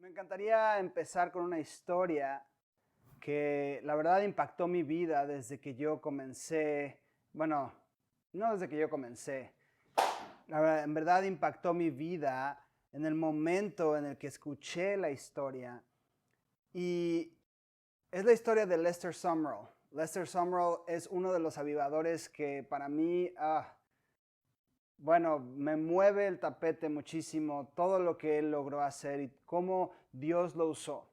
Me encantaría empezar con una historia que la verdad impactó mi vida desde que yo comencé, bueno, no desde que yo comencé, en verdad impactó mi vida en el momento en el que escuché la historia y es la historia de Lester Sumrall. Lester Sumrall es uno de los avivadores que para mí, bueno, me mueve el tapete muchísimo todo lo que él logró hacer y cómo Dios lo usó.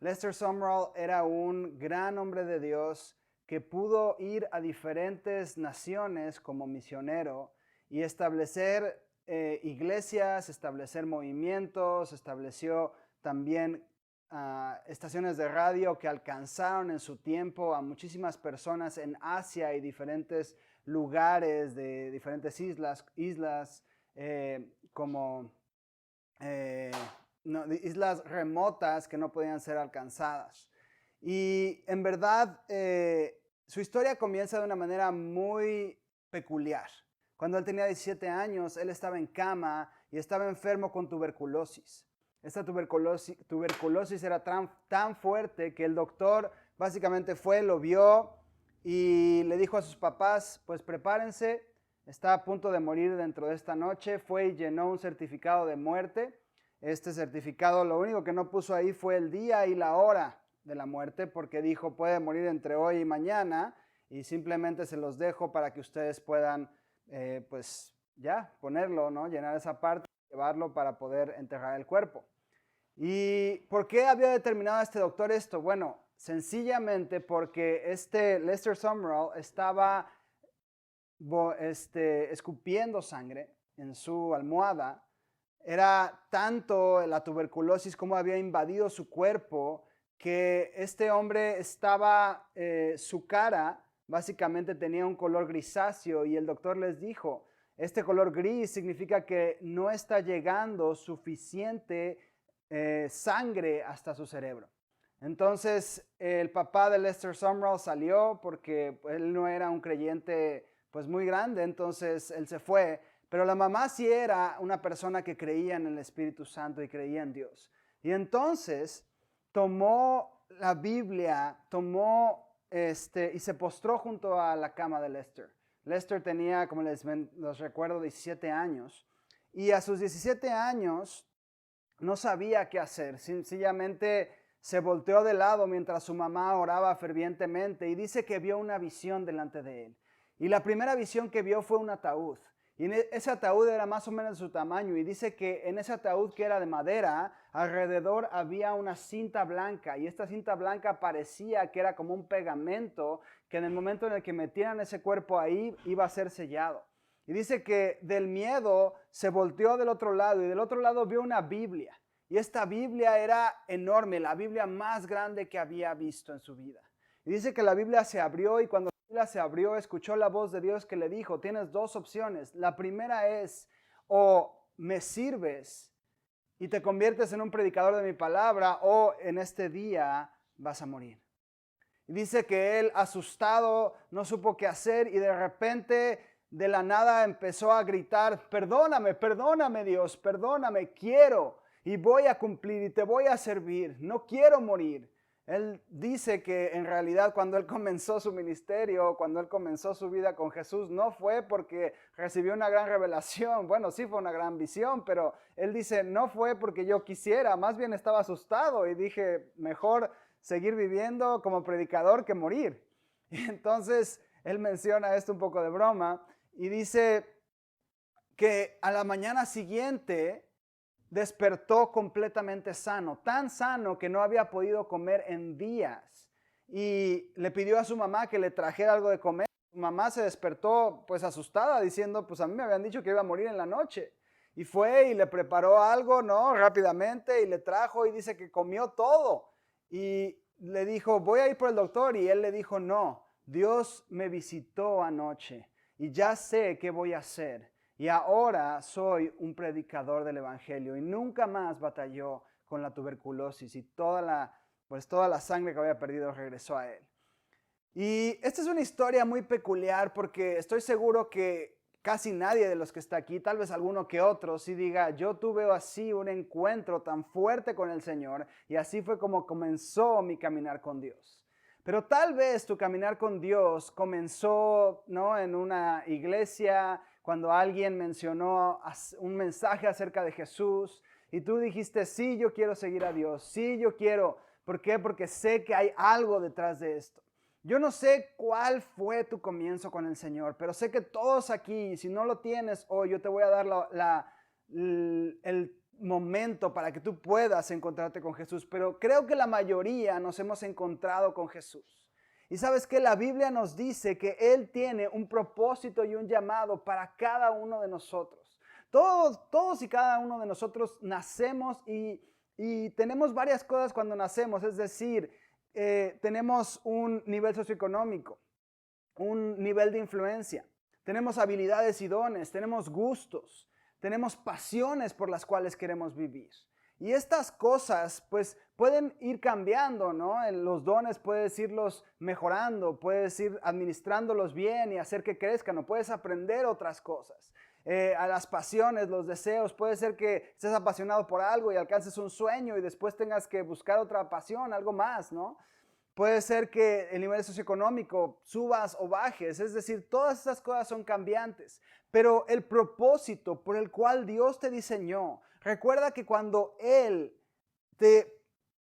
Lester Sumrall era un gran hombre de Dios que pudo ir a diferentes naciones como misionero y establecer iglesias, establecer movimientos, estableció también estaciones de radio que alcanzaron en su tiempo a muchísimas personas en Asia y diferentes lugares de diferentes islas como islas remotas que no podían ser alcanzadas. Y en verdad, su historia comienza de una manera muy peculiar. Cuando él tenía 17 años, él estaba en cama y estaba enfermo con tuberculosis. Esta tuberculosis era tan fuerte que el doctor básicamente fue, lo vio y le dijo a sus papás, pues prepárense, está a punto de morir dentro de esta noche. Fue y llenó un certificado de muerte. Este certificado lo único que no puso ahí fue el día y la hora de la muerte, porque dijo puede morir entre hoy y mañana, y simplemente se los dejo para que ustedes puedan pues ya ponerlo, ¿no? Llenar esa parte, llevarlo para poder enterrar el cuerpo. ¿Y por qué había determinado este doctor esto? Bueno, sencillamente porque este Lester Sumrall estaba escupiendo sangre en su almohada. Era tanto la tuberculosis como había invadido su cuerpo que este hombre estaba, su cara básicamente tenía un color grisáceo y el doctor les dijo, este color gris significa que no está llegando suficiente sangre hasta su cerebro. Entonces el papá de Lester Sumrall salió porque él no era un creyente pues muy grande, entonces él se fue. Pero la mamá sí era una persona que creía en el Espíritu Santo y creía en Dios. Y entonces tomó la Biblia, y se postró junto a la cama de Lester. Lester tenía, como les recuerdo, 17 años. Y a sus 17 años no sabía qué hacer. Sencillamente se volteó de lado mientras su mamá oraba fervientemente y dice que vio una visión delante de él. Y la primera visión que vio fue un ataúd. Y ese ataúd era más o menos de su tamaño y dice que en ese ataúd que era de madera, alrededor había una cinta blanca y esta cinta blanca parecía que era como un pegamento que en el momento en el que metieran ese cuerpo ahí iba a ser sellado. Y dice que del miedo se volteó del otro lado y del otro lado vio una Biblia. Y esta Biblia era enorme, la Biblia más grande que había visto en su vida. Y dice que la Biblia se abrió y cuando la Biblia se abrió, escuchó la voz de Dios que le dijo, tienes dos opciones. La primera es, o me sirves y te conviertes en un predicador de mi palabra, o en este día vas a morir. Y dice que él, asustado, no supo qué hacer y de repente, de la nada, empezó a gritar, perdóname, perdóname Dios, perdóname, quiero y voy a cumplir y te voy a servir, no quiero morir. Él dice que en realidad cuando él comenzó su ministerio, cuando él comenzó su vida con Jesús, no fue porque recibió una gran revelación, bueno, sí fue una gran visión, pero él dice, no fue porque yo quisiera, más bien estaba asustado y dije, mejor seguir viviendo como predicador que morir. Y entonces él menciona esto un poco de broma y dice que a la mañana siguiente despertó completamente sano, tan sano que no había podido comer en días. Y le pidió a su mamá que le trajera algo de comer. Su mamá se despertó pues asustada diciendo, pues a mí me habían dicho que iba a morir en la noche. Y fue y le preparó algo, ¿no? Rápidamente y le trajo y dice que comió todo. Y le dijo, voy a ir por el doctor. Y él le dijo, no, Dios me visitó anoche y ya sé qué voy a hacer. Y ahora soy un predicador del Evangelio y nunca más batalló con la tuberculosis y toda la sangre que había perdido regresó a él. Y esta es una historia muy peculiar porque estoy seguro que casi nadie de los que está aquí, tal vez alguno que otro, sí diga, yo tuve así un encuentro tan fuerte con el Señor y así fue como comenzó mi caminar con Dios. Pero tal vez tu caminar con Dios comenzó, ¿no?, en una iglesia, cuando alguien mencionó un mensaje acerca de Jesús y tú dijiste, sí, yo quiero seguir a Dios, sí, yo quiero. ¿Por qué? Porque sé que hay algo detrás de esto. Yo no sé cuál fue tu comienzo con el Señor, pero sé que todos aquí, si no lo tienes hoy, yo te voy a dar el momento para que tú puedas encontrarte con Jesús. Pero creo que la mayoría nos hemos encontrado con Jesús. Y sabes que la Biblia nos dice que Él tiene un propósito y un llamado para cada uno de nosotros. Todos y cada uno de nosotros nacemos y tenemos varias cosas cuando nacemos, es decir, tenemos un nivel socioeconómico, un nivel de influencia, tenemos habilidades y dones, tenemos gustos, tenemos pasiones por las cuales queremos vivir. Y estas cosas pues pueden ir cambiando, ¿no? Los dones puedes irlos mejorando, puedes ir administrándolos bien y hacer que crezcan, o puedes aprender otras cosas. A las pasiones, los deseos, puede ser que estés apasionado por algo y alcances un sueño y después tengas que buscar otra pasión, algo más, ¿no? Puede ser que el nivel socioeconómico subas o bajes, es decir, todas esas cosas son cambiantes, pero el propósito por el cual Dios te diseñó, recuerda que cuando Él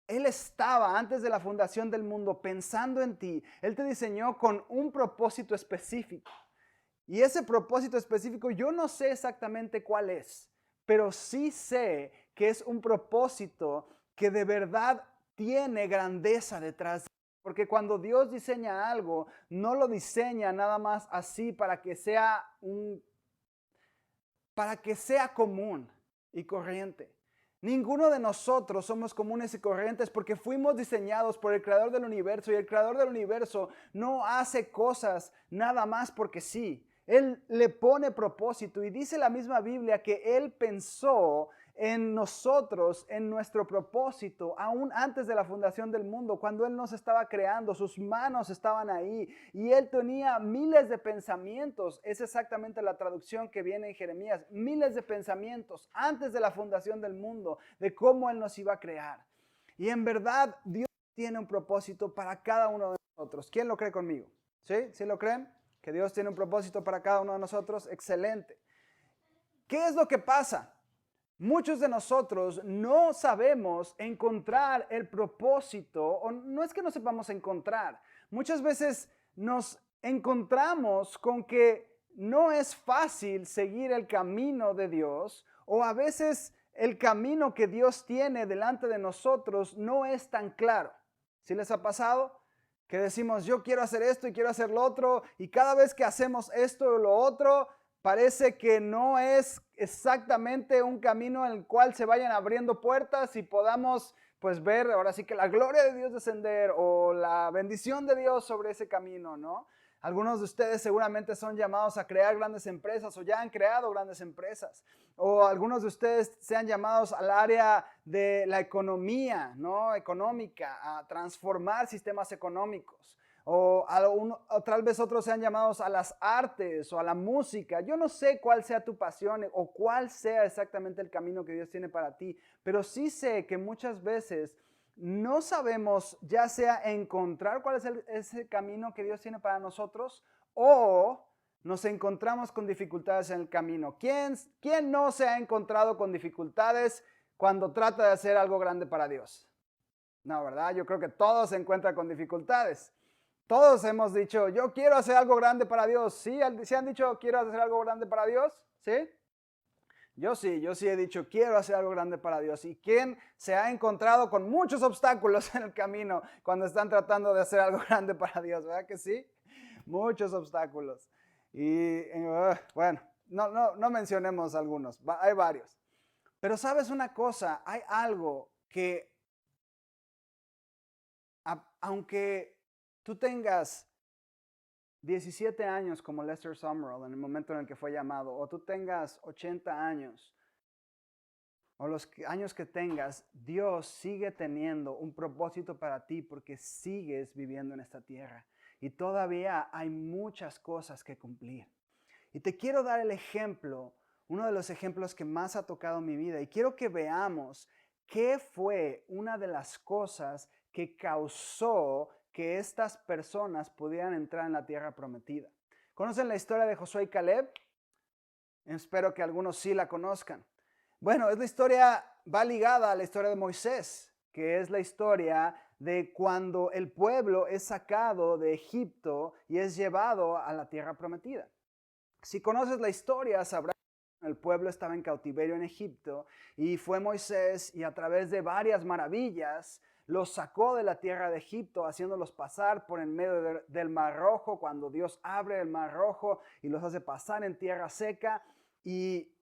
estaba antes de la fundación del mundo pensando en ti, Él te diseñó con un propósito específico. Y ese propósito específico yo no sé exactamente cuál es, pero sí sé que es un propósito que de verdad tiene grandeza detrás. Porque cuando Dios diseña algo, no lo diseña nada más así para que sea común y corriente. Ninguno de nosotros somos comunes y corrientes porque fuimos diseñados por el Creador del universo, y el Creador del universo no hace cosas nada más porque sí. Él le pone propósito, y dice la misma Biblia que Él pensó en nosotros, en nuestro propósito, aún antes de la fundación del mundo. Cuando Él nos estaba creando, sus manos estaban ahí y Él tenía miles de pensamientos. Es exactamente la traducción que viene en Jeremías. Miles de pensamientos antes de la fundación del mundo, de cómo Él nos iba a crear. Y en verdad Dios tiene un propósito para cada uno de nosotros. ¿Quién lo cree conmigo? ¿Sí? ¿Sí lo creen? Que Dios tiene un propósito para cada uno de nosotros. Excelente. ¿Qué es lo que pasa? Muchos de nosotros no sabemos encontrar el propósito, o no es que no sepamos encontrar. Muchas veces nos encontramos con que no es fácil seguir el camino de Dios, o a veces el camino que Dios tiene delante de nosotros no es tan claro. ¿Sí les ha pasado? Que decimos, yo quiero hacer esto y quiero hacer lo otro, y cada vez que hacemos esto o lo otro, parece que no es exactamente un camino en el cual se vayan abriendo puertas y podamos pues ver ahora sí que la gloria de Dios descender o la bendición de Dios sobre ese camino, ¿no? Algunos de ustedes seguramente son llamados a crear grandes empresas o ya han creado grandes empresas. O algunos de ustedes sean llamados al área de la economía, ¿no? Económica, a transformar sistemas económicos. O tal vez otros sean llamados a las artes o a la música. Yo no sé cuál sea tu pasión o cuál sea exactamente el camino que Dios tiene para ti, pero sí sé que muchas veces no sabemos ya sea encontrar cuál es ese camino que Dios tiene para nosotros, o nos encontramos con dificultades en el camino. ¿Quién no se ha encontrado con dificultades cuando trata de hacer algo grande para Dios? No, ¿verdad? Yo creo que todos se encuentran con dificultades. Todos hemos dicho, yo quiero hacer algo grande para Dios. ¿Sí? ¿Sí han dicho, quiero hacer algo grande para Dios? ¿Sí? Yo sí he dicho, quiero hacer algo grande para Dios. ¿Y quién se ha encontrado con muchos obstáculos en el camino cuando están tratando de hacer algo grande para Dios? ¿Verdad que sí? Muchos obstáculos. Y bueno, no mencionemos algunos, hay varios. Pero sabes una cosa, hay algo que, aunque tú tengas 17 años como Lester Sumrall en el momento en el que fue llamado, o tú tengas 80 años, o los años que tengas, Dios sigue teniendo un propósito para ti porque sigues viviendo en esta tierra y todavía hay muchas cosas que cumplir. Y te quiero dar el ejemplo, uno de los ejemplos que más ha tocado mi vida. Y quiero que veamos qué fue una de las cosas que causó que estas personas pudieran entrar en la tierra prometida. ¿Conocen la historia de Josué y Caleb? Espero que algunos sí la conozcan. Bueno, es la historia, va ligada a la historia de Moisés, que es la historia de cuando el pueblo es sacado de Egipto y es llevado a la tierra prometida. Si conoces la historia, sabrás que el pueblo estaba en cautiverio en Egipto y fue Moisés y a través de varias maravillas los sacó de la tierra de Egipto, haciéndolos pasar por en medio del Mar Rojo, cuando Dios abre el Mar Rojo y los hace pasar en tierra seca. Y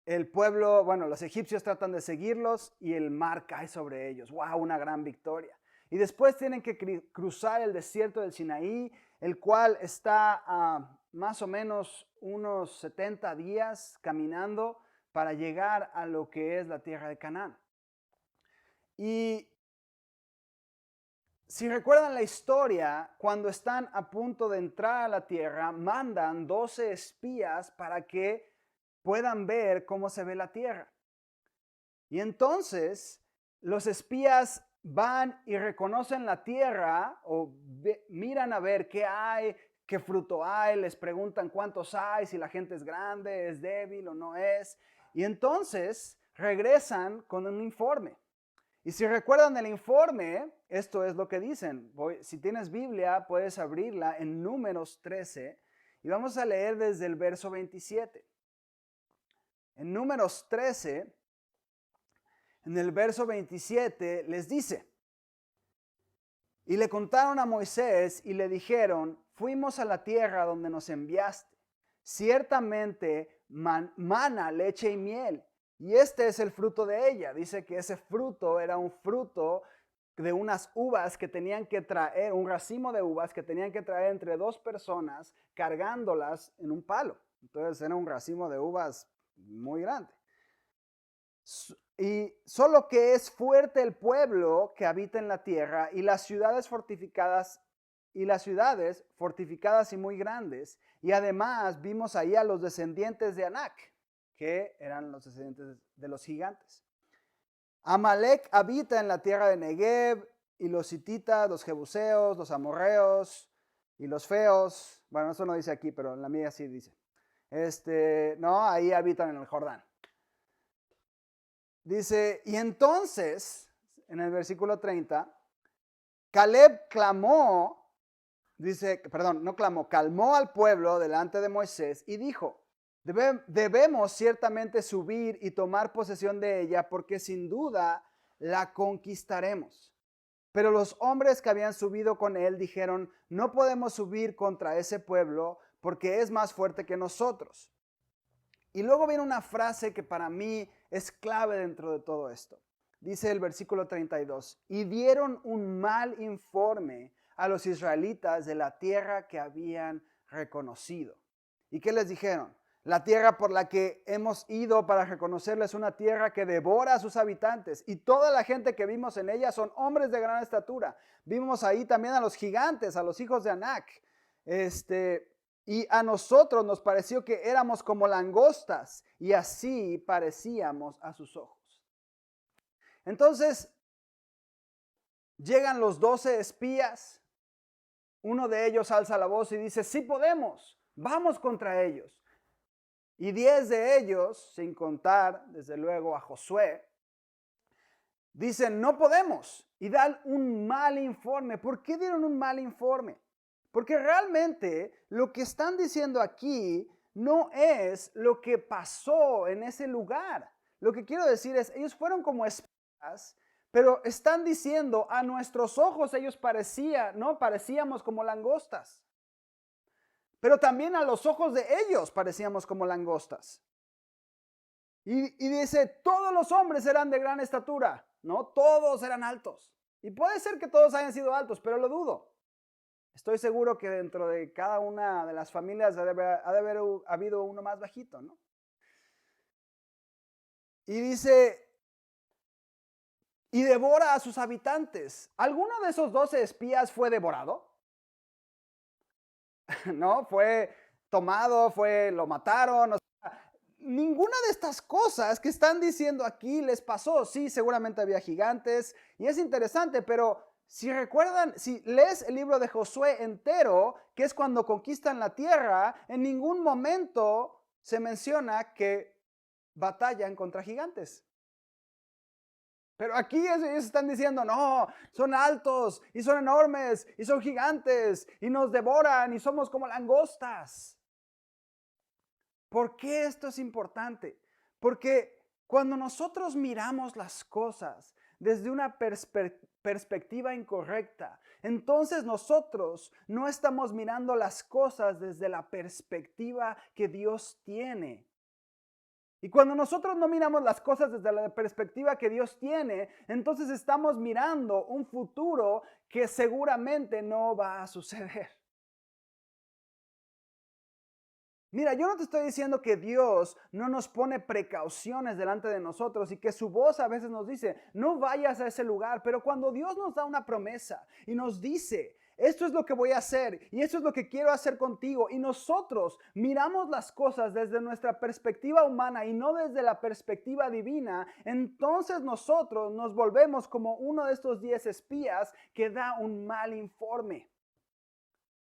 el pueblo, bueno, los egipcios tratan de seguirlos y el mar cae sobre ellos. ¡Wow! Una gran victoria. Y después tienen que cruzar el desierto del Sinaí, el cual está a más o menos unos 70 días caminando para llegar a lo que es la tierra de Canaán. Y si recuerdan la historia, cuando están a punto de entrar a la tierra, mandan 12 espías para que puedan ver cómo se ve la tierra. Y entonces los espías van y reconocen la tierra o miran a ver qué hay, qué fruto hay, les preguntan cuántos hay, si la gente es grande, es débil o no es. Y entonces regresan con un informe. Y si recuerdan el informe, esto es lo que dicen. Si tienes Biblia, puedes abrirla en Números 13 y vamos a leer desde el verso 27. En Números 13, en el verso 27, les dice: y le contaron a Moisés y le dijeron: fuimos a la tierra donde nos enviaste. Ciertamente mana, leche y miel. Y este es el fruto de ella. Dice que ese fruto era un fruto de unas uvas que tenían que traer, un racimo de uvas que tenían que traer entre 2 personas cargándolas en un palo. Entonces era un racimo de uvas muy grande. Y solo que es fuerte el pueblo que habita en la tierra y las ciudades fortificadas y muy grandes. Y además vimos ahí a los descendientes de Anac, que eran los descendientes de los gigantes. Amalek habita en la tierra de Negev, y los hititas, los jebuseos, los amorreos y los feos. Bueno, eso no dice aquí, pero en la mía sí dice. No, ahí habitan en el Jordán. Dice, y entonces, en el versículo 30, Caleb clamó, calmó al pueblo delante de Moisés y dijo: debemos ciertamente subir y tomar posesión de ella, porque sin duda la conquistaremos. Pero los hombres que habían subido con él dijeron: no podemos subir contra ese pueblo, porque es más fuerte que nosotros. Y luego viene una frase que para mí es clave dentro de todo esto. Dice el versículo 32, y dieron un mal informe a los israelitas de la tierra que habían reconocido. ¿Y qué les dijeron? La tierra por la que hemos ido para reconocerla es una tierra que devora a sus habitantes, y toda la gente que vimos en ella son hombres de gran estatura. Vimos ahí también a los gigantes, a los hijos de Anac. Y a nosotros nos pareció que éramos como langostas, y así parecíamos a sus ojos. Entonces, llegan los 12 espías, uno de ellos alza la voz y dice: sí podemos, vamos contra ellos. Y 10 de ellos, sin contar desde luego a Josué, dicen: no podemos, y dan un mal informe. ¿Por qué dieron un mal informe? Porque realmente lo que están diciendo aquí no es lo que pasó en ese lugar. Lo que quiero decir es, ellos fueron como espías, pero están diciendo: a nuestros ojos ellos parecíamos como langostas. Pero también a los ojos de ellos parecíamos como langostas. Y dice: todos los hombres eran de gran estatura, ¿no? Todos eran altos. Y puede ser que todos hayan sido altos, pero lo dudo. Estoy seguro que dentro de cada una de las familias ha de haber habido uno más bajito, ¿no? Y dice: y devora a sus habitantes. ¿Alguno de esos 12 espías fue devorado? No, tomado, lo mataron. O sea, ninguna de estas cosas que están diciendo aquí les pasó. Sí, seguramente había gigantes y es interesante, pero si recuerdan, si lees el libro de Josué entero, que es cuando conquistan la tierra, en ningún momento se menciona que batallan contra gigantes. Pero aquí ellos están diciendo, no, son altos y son enormes y son gigantes y nos devoran y somos como langostas. ¿Por qué esto es importante? Porque cuando nosotros miramos las cosas desde una perspectiva incorrecta, entonces nosotros no estamos mirando las cosas desde la perspectiva que Dios tiene. Y cuando nosotros no miramos las cosas desde la perspectiva que Dios tiene, entonces estamos mirando un futuro que seguramente no va a suceder. Mira, yo no te estoy diciendo que Dios no nos pone precauciones delante de nosotros y que su voz a veces nos dice, no vayas a ese lugar, pero cuando Dios nos da una promesa y nos dice, esto es lo que voy a hacer y esto es lo que quiero hacer contigo, y nosotros miramos las cosas desde nuestra perspectiva humana y no desde la perspectiva divina, entonces nosotros nos volvemos como uno de estos 10 espías que da un mal informe.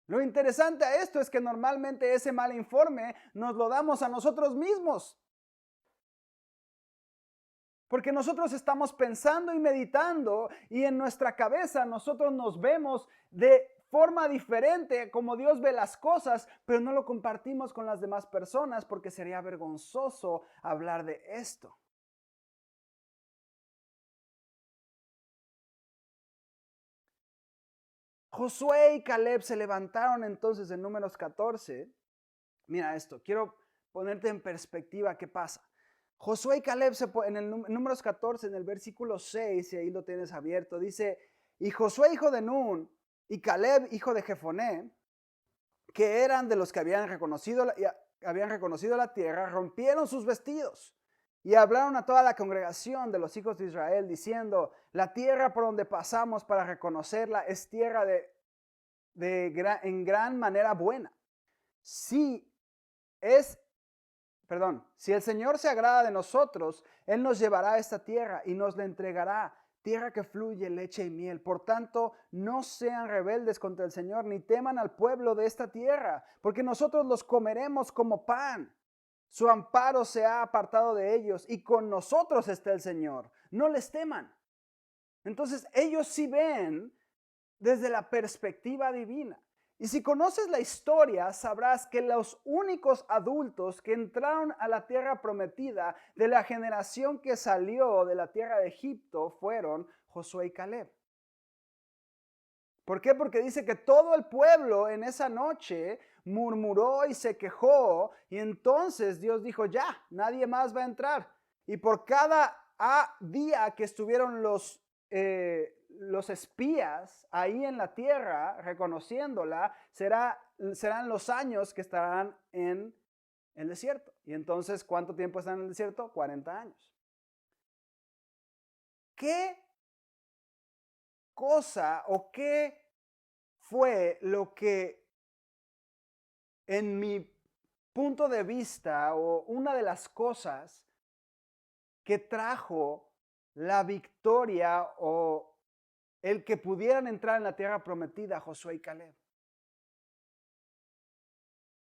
Lo interesante a esto es que normalmente ese mal informe nos lo damos a nosotros mismos. Porque nosotros estamos pensando y meditando y en nuestra cabeza nosotros nos vemos de forma diferente como Dios ve las cosas, pero no lo compartimos con las demás personas porque sería vergonzoso hablar de esto. Josué y Caleb se levantaron entonces en Números 14. Mira esto, quiero ponerte en perspectiva qué pasa. Josué y Caleb en el Números 14, en el versículo 6, y ahí lo tienes abierto, dice, y Josué hijo de Nun y Caleb hijo de Jefoné, que eran de los que habían reconocido la tierra, rompieron sus vestidos y hablaron a toda la congregación de los hijos de Israel, diciendo, la tierra por donde pasamos para reconocerla es tierra en gran manera buena. Si el Señor se agrada de nosotros, Él nos llevará a esta tierra y nos la entregará, tierra que fluye leche y miel. Por tanto, no sean rebeldes contra el Señor, ni teman al pueblo de esta tierra, porque nosotros los comeremos como pan. Su amparo se ha apartado de ellos y con nosotros está el Señor. No les teman. Entonces, ellos sí ven desde la perspectiva divina. Y si conoces la historia, sabrás que los únicos adultos que entraron a la tierra prometida de la generación que salió de la tierra de Egipto fueron Josué y Caleb. ¿Por qué? Porque dice que todo el pueblo en esa noche murmuró y se quejó, y entonces Dios dijo, ya, nadie más va a entrar. Y por cada día que estuvieron los espías ahí en la tierra reconociéndola, serán los años que estarán en el desierto. Y entonces, ¿cuánto tiempo están en el desierto? 40 años. ¿Qué cosa o qué fue lo que en mi punto de vista o una de las cosas que trajo la victoria o el que pudieran entrar en la tierra prometida, Josué y Caleb?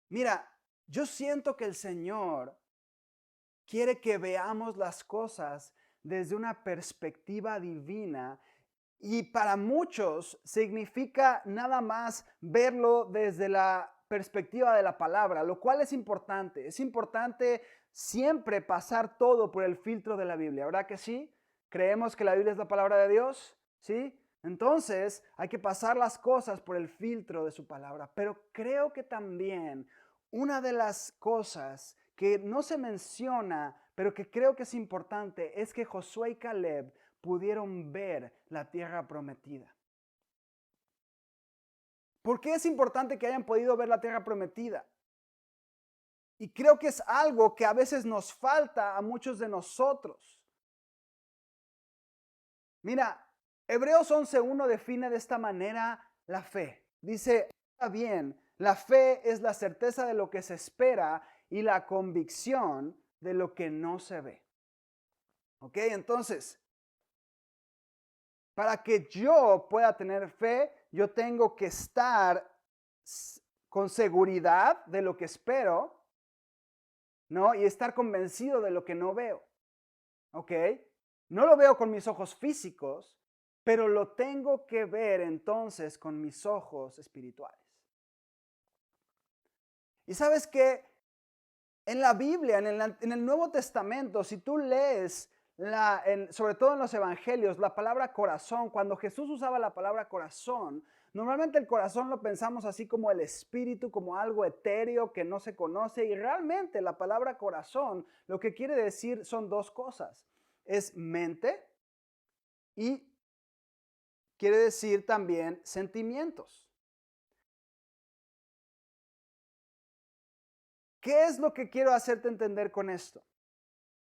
Mira, yo siento que el Señor quiere que veamos las cosas desde una perspectiva divina, y para muchos significa nada más verlo desde la perspectiva de la palabra, lo cual es importante. Es importante siempre pasar todo por el filtro de la Biblia, ¿verdad que sí? ¿Creemos que la Biblia es la palabra de Dios? ¿Sí? Entonces hay que pasar las cosas por el filtro de su palabra. Pero creo que también una de las cosas que no se menciona, pero que creo que es importante, es que Josué y Caleb pudieron ver la tierra prometida. ¿Por qué es importante que hayan podido ver la tierra prometida? Y creo que es algo que a veces nos falta a muchos de nosotros. Mira, Hebreos 11:1 define de esta manera la fe. Dice, ahora bien, La fe es la certeza de lo que se espera y la convicción de lo que no se ve. ¿Ok? Entonces, para que yo pueda tener fe, yo tengo que estar con seguridad de lo que espero, ¿no? Y estar convencido de lo que no veo. ¿Ok? No lo veo con mis ojos físicos, pero lo tengo que ver entonces con mis ojos espirituales. Y sabes que en la Biblia, en el Nuevo Testamento, si tú lees, sobre todo en los evangelios, la palabra corazón, cuando Jesús usaba la palabra corazón, normalmente el corazón lo pensamos así como el espíritu, como algo etéreo que no se conoce, y realmente la palabra corazón lo que quiere decir son dos cosas. Es mente y quiere decir también sentimientos. ¿Qué es lo que quiero hacerte entender con esto?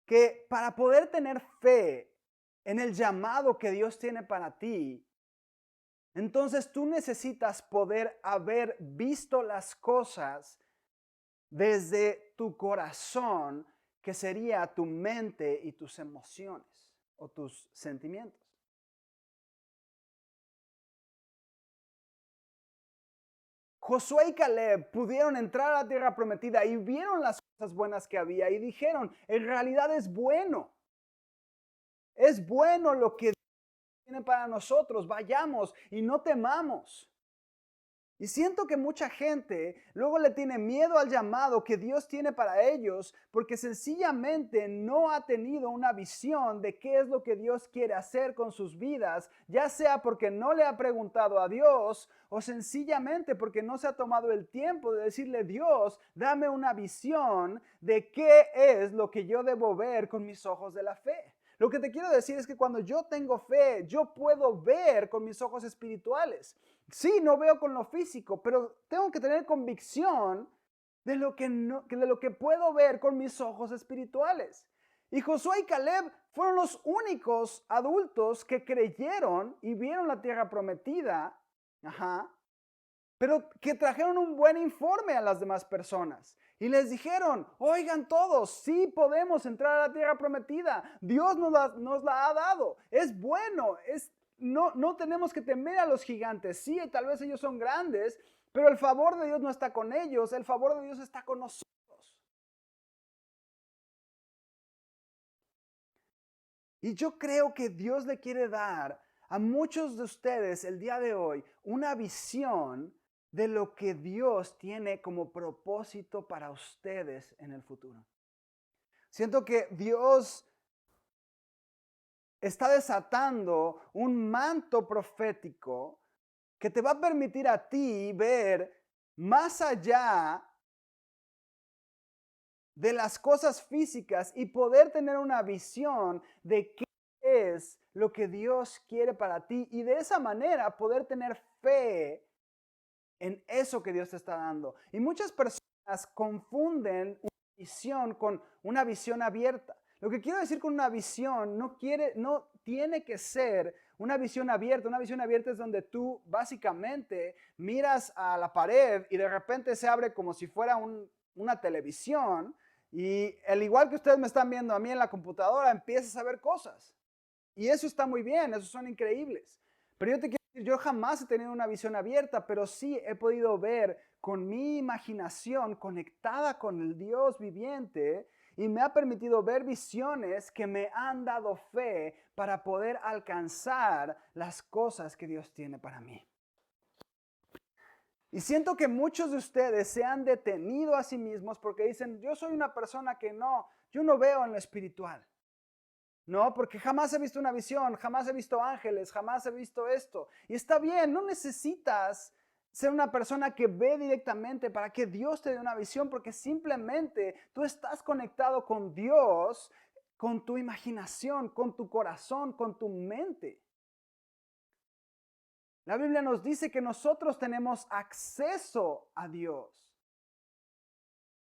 Que para poder tener fe en el llamado que Dios tiene para ti, entonces tú necesitas poder haber visto las cosas desde tu corazón, que sería tu mente y tus emociones o tus sentimientos. Josué y Caleb pudieron entrar a la tierra prometida y vieron las cosas buenas que había y dijeron, en realidad es bueno. Es bueno lo que Dios tiene para nosotros. Vayamos y no temamos. Y siento que mucha gente luego le tiene miedo al llamado que Dios tiene para ellos porque sencillamente no ha tenido una visión de qué es lo que Dios quiere hacer con sus vidas, ya sea porque no le ha preguntado a Dios o sencillamente porque no se ha tomado el tiempo de decirle, Dios, dame una visión de qué es lo que yo debo ver con mis ojos de la fe. Lo que te quiero decir es que cuando yo tengo fe, yo puedo ver con mis ojos espirituales. Sí, no veo con lo físico, pero tengo que tener convicción de lo que puedo ver con mis ojos espirituales. Y Josué y Caleb fueron los únicos adultos que creyeron y vieron la tierra prometida, pero que trajeron un buen informe a las demás personas. Y les dijeron, oigan todos, sí podemos entrar a la tierra prometida. Dios nos la ha dado. Es bueno, no tenemos que temer a los gigantes. Sí, tal vez ellos son grandes, pero el favor de Dios no está con ellos. El favor de Dios está con nosotros. Y yo creo que Dios le quiere dar a muchos de ustedes el día de hoy una visión de lo que Dios tiene como propósito para ustedes en el futuro. Siento que Dios está desatando un manto profético que te va a permitir a ti ver más allá de las cosas físicas y poder tener una visión de qué es lo que Dios quiere para ti y de esa manera poder tener fe en eso que Dios te está dando. Y muchas personas confunden una visión con una visión abierta. Lo que quiero decir con una visión no tiene que ser una visión abierta. Una visión abierta es donde tú básicamente miras a la pared y de repente se abre como si fuera una televisión y al igual que ustedes me están viendo a mí en la computadora, empiezas a ver cosas. Y eso está muy bien, esos son increíbles. Pero yo te quiero decir, yo jamás he tenido una visión abierta, pero sí he podido ver con mi imaginación conectada con el Dios viviente y me ha permitido ver visiones que me han dado fe para poder alcanzar las cosas que Dios tiene para mí. Y siento que muchos de ustedes se han detenido a sí mismos porque dicen, yo soy una persona que yo no veo en lo espiritual. No, porque jamás he visto una visión, jamás he visto ángeles, jamás he visto esto. Y está bien, no necesitas ser una persona que ve directamente para que Dios te dé una visión, porque simplemente tú estás conectado con Dios, con tu imaginación, con tu corazón, con tu mente. La Biblia nos dice que nosotros tenemos acceso a Dios.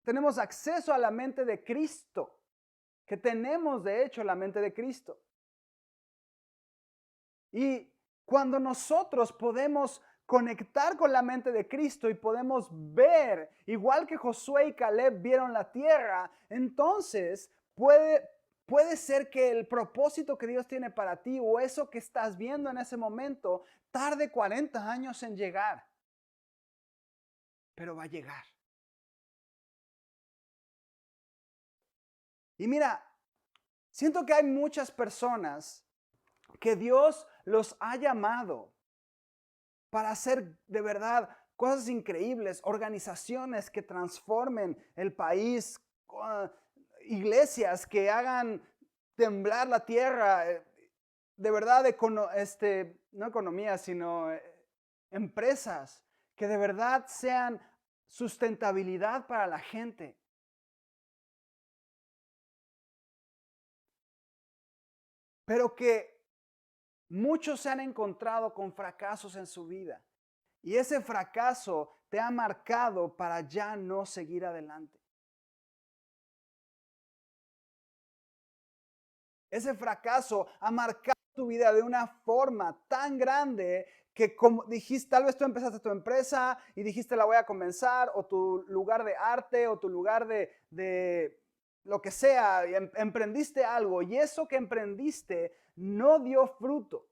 Tenemos acceso a la mente de Cristo, que tenemos de hecho la mente de Cristo. Y cuando nosotros podemos conectar con la mente de Cristo y podemos ver, igual que Josué y Caleb vieron la tierra, entonces puede ser que el propósito que Dios tiene para ti o eso que estás viendo en ese momento tarde 40 años en llegar, pero va a llegar. Y mira, siento que hay muchas personas que Dios los ha llamado para hacer de verdad cosas increíbles, organizaciones que transformen el país, iglesias que hagan temblar la tierra, de verdad, no economía, sino empresas que de verdad sean sustentabilidad para la gente. Pero que muchos se han encontrado con fracasos en su vida. Y ese fracaso te ha marcado para ya no seguir adelante. Ese fracaso ha marcado tu vida de una forma tan grande que como dijiste, tal vez tú empezaste tu empresa y dijiste la voy a comenzar, o tu lugar de arte, o tu lugar de lo que sea, y emprendiste algo y eso que emprendiste no dio fruto.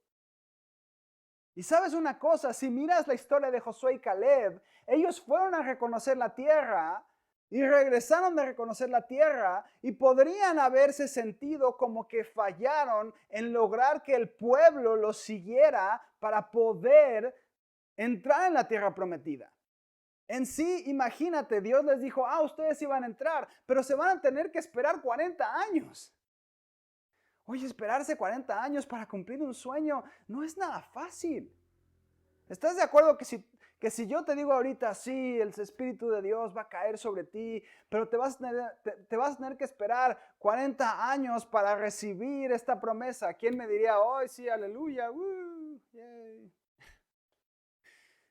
Y sabes una cosa, si miras la historia de Josué y Caleb, ellos fueron a reconocer la tierra y regresaron de reconocer la tierra y podrían haberse sentido como que fallaron en lograr que el pueblo los siguiera para poder entrar en la tierra prometida. En sí, imagínate, Dios les dijo, ustedes iban a entrar, pero se van a tener que esperar 40 años. Oye, esperarse 40 años para cumplir un sueño no es nada fácil. ¿Estás de acuerdo que si yo te digo ahorita, sí, el Espíritu de Dios va a caer sobre ti, pero te vas a tener que esperar 40 años para recibir esta promesa? ¿Quién me diría, hoy sí, aleluya, yay?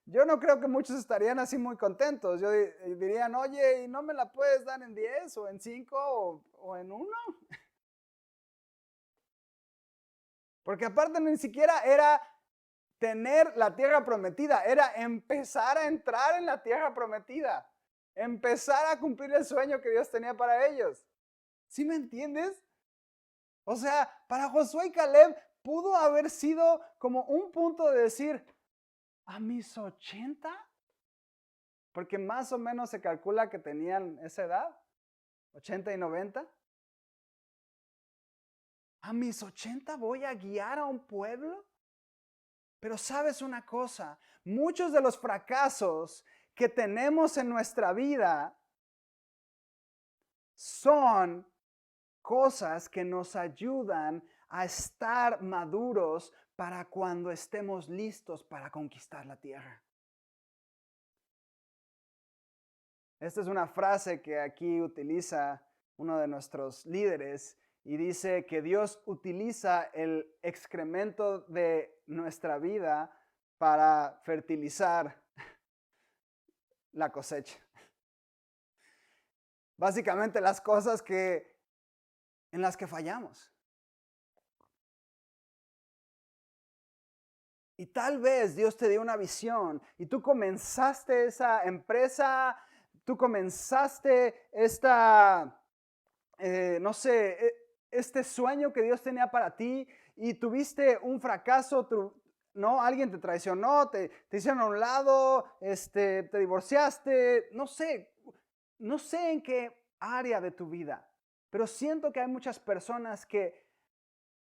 Yo no creo que muchos estarían así muy contentos. Yo dirían, oye, ¿y no me la puedes dar en 10 o en 5 o en 1? Porque aparte ni siquiera era tener la tierra prometida, era empezar a entrar en la tierra prometida, empezar a cumplir el sueño que Dios tenía para ellos. ¿Sí me entiendes? O sea, para Josué y Caleb pudo haber sido como un punto de decir, a mis 80, porque más o menos se calcula que tenían esa edad, 80 y 90. A mis 80 voy a guiar a un pueblo. Pero sabes una cosa, muchos de los fracasos que tenemos en nuestra vida son cosas que nos ayudan a estar maduros para cuando estemos listos para conquistar la tierra. Esta es una frase que aquí utiliza uno de nuestros líderes y dice que Dios utiliza el excremento de nuestra vida para fertilizar la cosecha. Básicamente las cosas en las que fallamos. Y tal vez Dios te dio una visión y tú comenzaste esa empresa, tú comenzaste este sueño que Dios tenía para ti y tuviste un fracaso, ¿no? Alguien te traicionó, te hicieron a un lado, te divorciaste, no sé en qué área de tu vida, pero siento que hay muchas personas que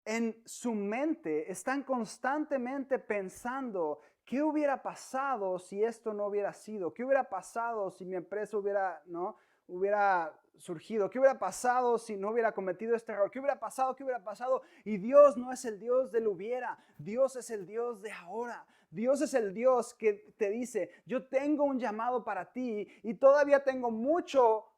en su mente están constantemente pensando, ¿qué hubiera pasado si esto no hubiera sido? ¿Qué hubiera pasado si mi empresa hubiera surgido? ¿Qué hubiera pasado si no hubiera cometido este error? ¿Qué hubiera pasado? ¿Qué hubiera pasado? Y Dios no es el Dios del hubiera, Dios es el Dios de ahora. Dios es el Dios que te dice, yo tengo un llamado para ti y todavía tengo mucho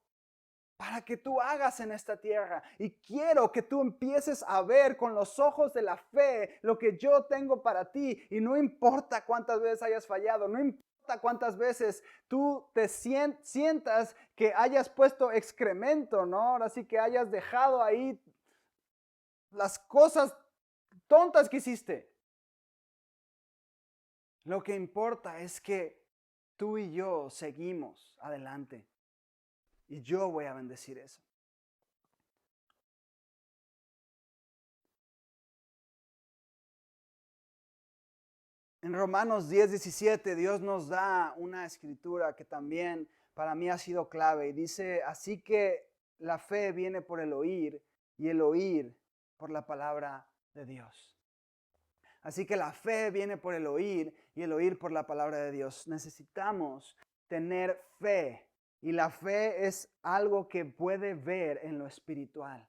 para que tú hagas en esta tierra. Y quiero que tú empieces a ver con los ojos de la fe lo que yo tengo para ti. Y no importa cuántas veces hayas fallado, no importa cuántas veces tú te sientas que hayas puesto excremento, ¿no? Ahora sí que hayas dejado ahí las cosas tontas que hiciste. Lo que importa es que tú y yo seguimos adelante. Y yo voy a bendecir eso. En Romanos 10:17, Dios nos da una escritura que también para mí ha sido clave. Y dice, así que la fe viene por el oír y el oír por la palabra de Dios. Así que la fe viene por el oír y el oír por la palabra de Dios. Necesitamos tener fe. Y la fe es algo que puede ver en lo espiritual.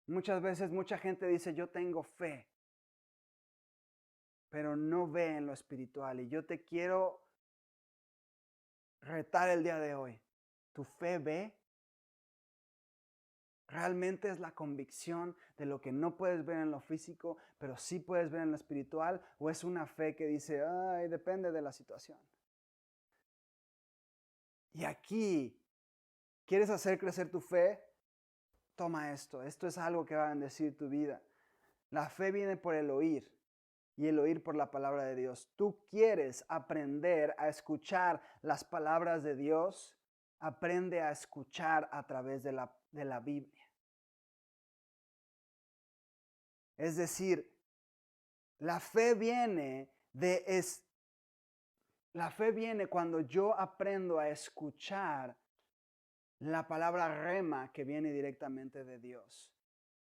Muchas veces mucha gente dice, yo tengo fe, pero no ve en lo espiritual. Y yo te quiero retar el día de hoy. ¿Tu fe ve? ¿Realmente es la convicción de lo que no puedes ver en lo físico, pero sí puedes ver en lo espiritual? ¿O es una fe que dice, ay, depende de la situación? Y aquí, ¿quieres hacer crecer tu fe? Toma esto. Esto es algo que va a bendecir tu vida. La fe viene por el oír y el oír por la palabra de Dios. Tú quieres aprender a escuchar las palabras de Dios, aprende a escuchar a través de la Biblia. Es decir, la fe viene la fe viene cuando yo aprendo a escuchar la palabra rema que viene directamente de Dios.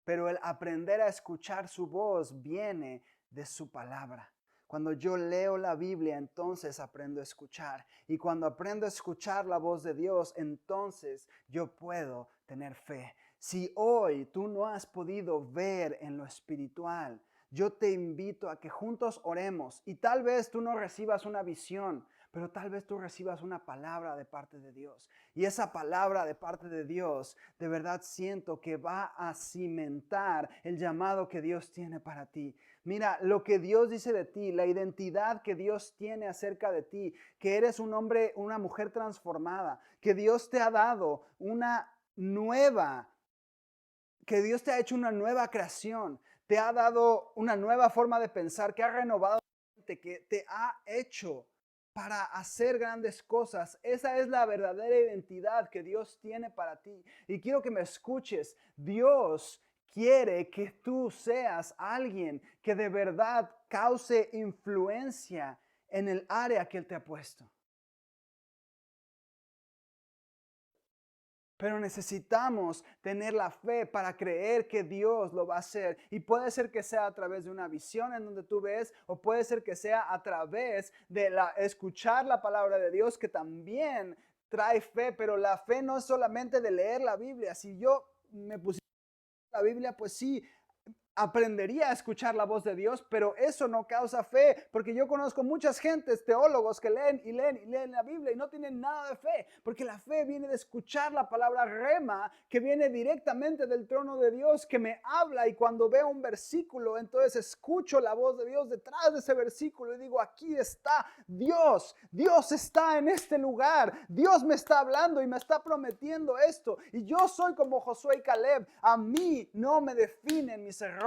Pero el aprender a escuchar su voz viene de su palabra. Cuando yo leo la Biblia, entonces aprendo a escuchar. Y cuando aprendo a escuchar la voz de Dios, entonces yo puedo tener fe. Si hoy tú no has podido ver en lo espiritual, yo te invito a que juntos oremos. Y tal vez tú no recibas una visión, pero tal vez tú recibas una palabra de parte de Dios. Y esa palabra de parte de Dios, de verdad siento que va a cimentar el llamado que Dios tiene para ti. Mira, lo que Dios dice de ti, la identidad que Dios tiene acerca de ti, que eres un hombre, una mujer transformada, que Dios te ha dado que Dios te ha hecho una nueva creación, te ha dado una nueva forma de pensar, que ha renovado, que te ha hecho para hacer grandes cosas. Esa es la verdadera identidad que Dios tiene para ti. Y quiero que me escuches. Dios quiere que tú seas alguien que de verdad cause influencia en el área que Él te ha puesto. Pero necesitamos tener la fe para creer que Dios lo va a hacer. Y puede ser que sea a través de una visión en donde tú ves, o puede ser que sea a través de escuchar la palabra de Dios, que también trae fe. Pero la fe no es solamente de leer la Biblia. Si yo me pusiera la Biblia, pues sí, aprendería a escuchar la voz de Dios, pero eso no causa fe, porque yo conozco muchas gentes, teólogos que leen y leen y leen la Biblia y no tienen nada de fe, porque la fe viene de escuchar la palabra rema, que viene directamente del trono de Dios, que me habla, y cuando veo un versículo, entonces escucho la voz de Dios detrás de ese versículo y digo, aquí está Dios, Dios está en este lugar, Dios me está hablando y me está prometiendo esto, y yo soy como Josué y Caleb, a mí no me definen mis errores.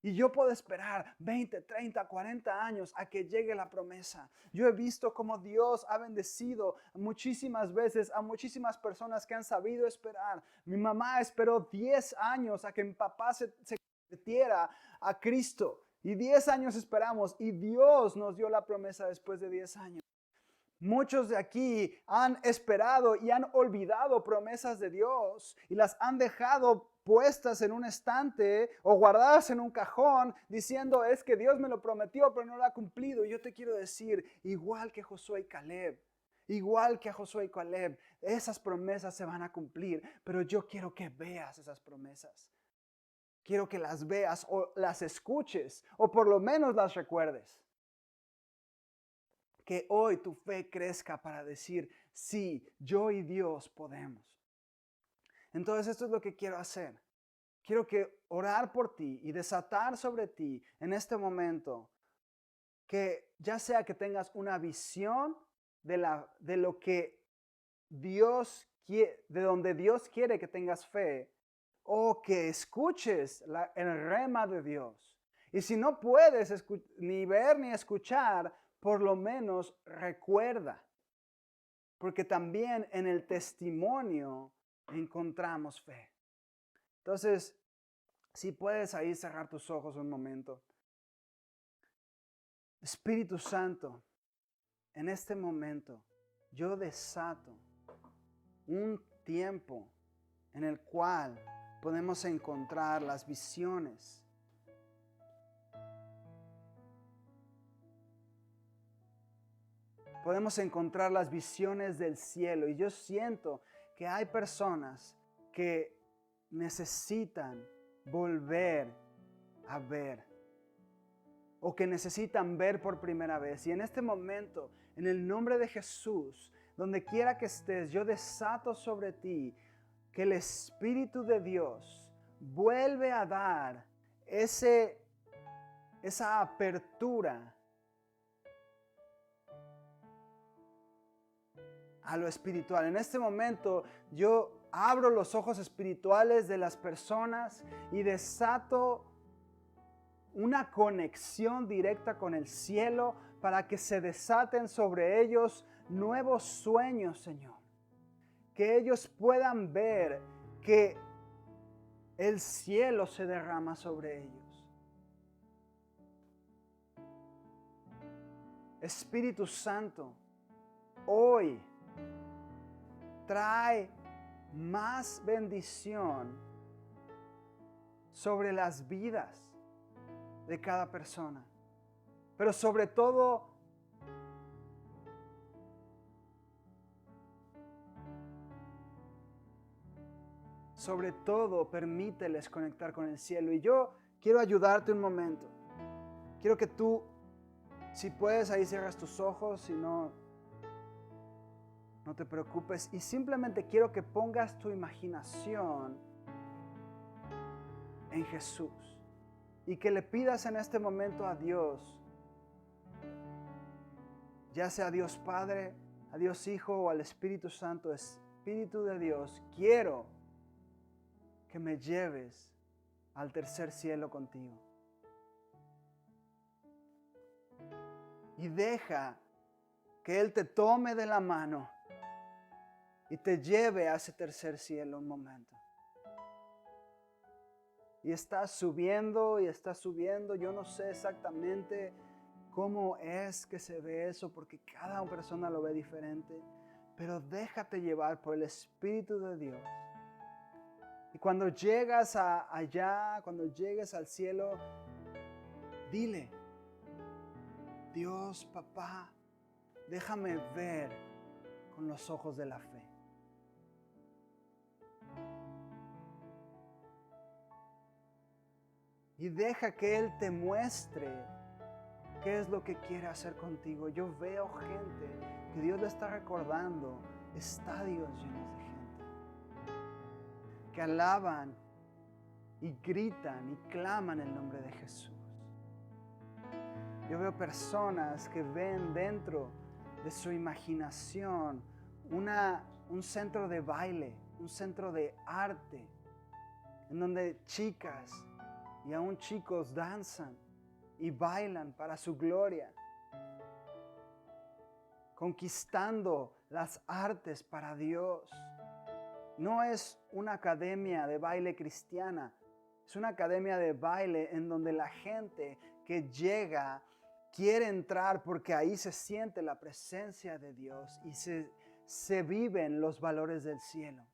Y yo puedo esperar 20, 30, 40 años a que llegue la promesa. Yo he visto cómo Dios ha bendecido muchísimas veces a muchísimas personas que han sabido esperar. Mi mamá esperó 10 años a que mi papá se convirtiera a Cristo. Y 10 años esperamos y Dios nos dio la promesa después de 10 años. Muchos de aquí han esperado y han olvidado promesas de Dios y las han dejado puestas en un estante o guardadas en un cajón diciendo, es que Dios me lo prometió pero no lo ha cumplido. Y yo te quiero decir, igual que Josué y Caleb, esas promesas se van a cumplir, pero yo quiero que veas esas promesas. Quiero que las veas o las escuches o por lo menos las recuerdes. Que hoy tu fe crezca para decir, sí, yo y Dios podemos. Entonces esto es lo que quiero hacer. Quiero que orar por ti y desatar sobre ti en este momento que ya sea que tengas una visión de lo que Dios quiere, de donde Dios quiere que tengas fe, o que escuches el rema de Dios Y si no puedes ni ver ni escuchar, por lo menos recuerda. Porque también en el testimonio encontramos fe. Entonces, si puedes ahí cerrar tus ojos un momento. Espíritu Santo, en este momento yo desato un tiempo en el cual podemos encontrar las visiones. Podemos encontrar las visiones del cielo. Y yo siento que hay personas que necesitan volver a ver. O que necesitan ver por primera vez. Y en este momento, en el nombre de Jesús, donde quiera que estés, yo desato sobre ti que el Espíritu de Dios vuelve a dar esa apertura a lo espiritual. En este momento yo abro los ojos espirituales de las personas y desato una conexión directa con el cielo para que se desaten sobre ellos nuevos sueños, Señor. Que ellos puedan ver que el cielo se derrama sobre ellos. Espíritu Santo, hoy trae más bendición sobre las vidas de cada persona. Pero sobre todo, permíteles conectar con el cielo. Y yo quiero ayudarte un momento. Quiero que tú, si puedes, ahí cierras tus ojos, si no, no te preocupes. Y simplemente quiero que pongas tu imaginación en Jesús. Y que le pidas en este momento a Dios, ya sea a Dios Padre, a Dios Hijo o al Espíritu Santo, Espíritu de Dios, quiero que me lleves al tercer cielo contigo. Y deja que Él te tome de la mano y te lleve a ese tercer cielo un momento. Y estás subiendo y estás subiendo. Yo no sé exactamente cómo es que se ve eso, porque cada persona lo ve diferente. Pero déjate llevar por el Espíritu de Dios. Y cuando llegas allá, cuando llegues al cielo, dile: Dios, papá, déjame ver con los ojos de la fe. Y deja que Él te muestre qué es lo que quiere hacer contigo. Yo veo gente que Dios le está recordando, estadios llenos de gente, que alaban y gritan y claman el nombre de Jesús. Yo veo personas que ven dentro de su imaginación un centro de baile, un centro de arte, en donde chicas y aún chicos danzan y bailan para su gloria, conquistando las artes para Dios. No es una academia de baile cristiana, es una academia de baile en donde la gente que llega quiere entrar porque ahí se siente la presencia de Dios y se viven los valores del cielo.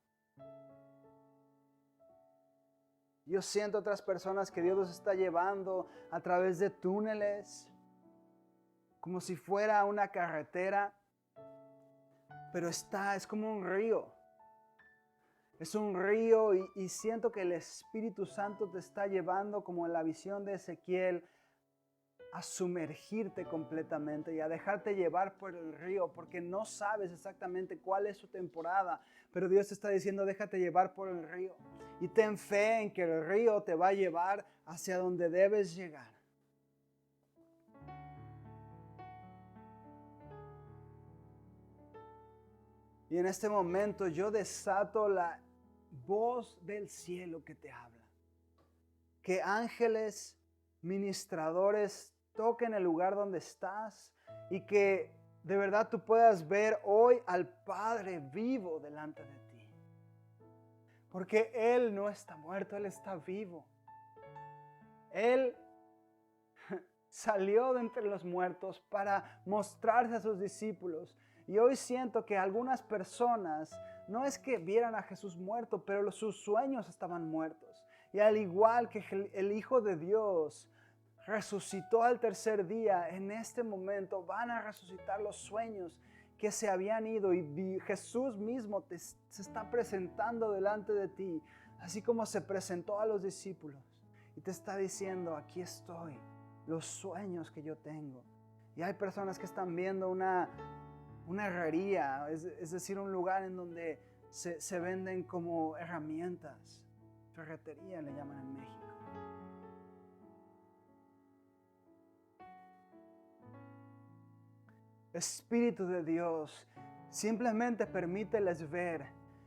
Yo siento otras personas que Dios los está llevando a través de túneles, como si fuera una carretera, pero es como un río. Es un río y siento que el Espíritu Santo te está llevando, como en la visión de Ezequiel, a sumergirte completamente y a dejarte llevar por el río, porque no sabes exactamente cuál es su temporada, pero Dios te está diciendo: déjate llevar por el río y ten fe en que el río te va a llevar hacia donde debes llegar. Y en este momento yo desato la voz del cielo que te habla, que ángeles ministradores toquen el lugar donde estás y que de verdad tú puedas ver hoy al Padre vivo delante de ti. Porque Él no está muerto, Él está vivo. Él salió de entre los muertos para mostrarse a sus discípulos. Y hoy siento que algunas personas no es que vieran a Jesús muerto, pero sus sueños estaban muertos. Y al igual que el Hijo de Dios resucitó al tercer día, en este momento van a resucitar los sueños que se habían ido. Y Jesús mismo se está presentando delante de ti, así como se presentó a los discípulos. Y te está diciendo, aquí estoy, los sueños que yo tengo. Y hay personas que están viendo una herrería, es decir, un lugar en donde se venden como herramientas. Ferretería le llaman en México. Espíritu de Dios, simplemente permíteles ver.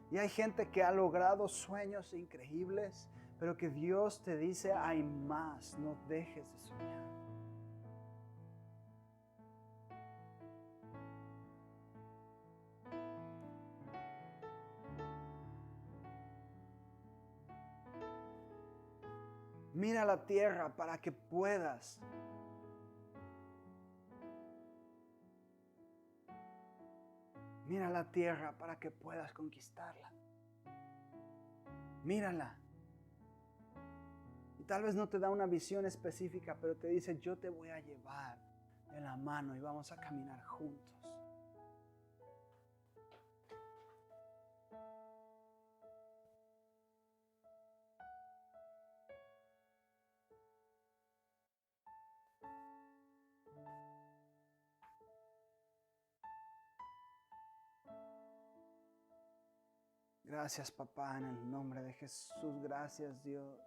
Y hay gente que ha logrado sueños increíbles, pero que Dios te dice, hay más, no dejes de soñar. Mira la tierra para que puedas. Mira la tierra para que puedas conquistarla. Mírala. Y tal vez no te da una visión específica, pero te dice, yo te voy a llevar de la mano y vamos a caminar juntos. Gracias, papá, en el nombre de Jesús. Gracias, Dios.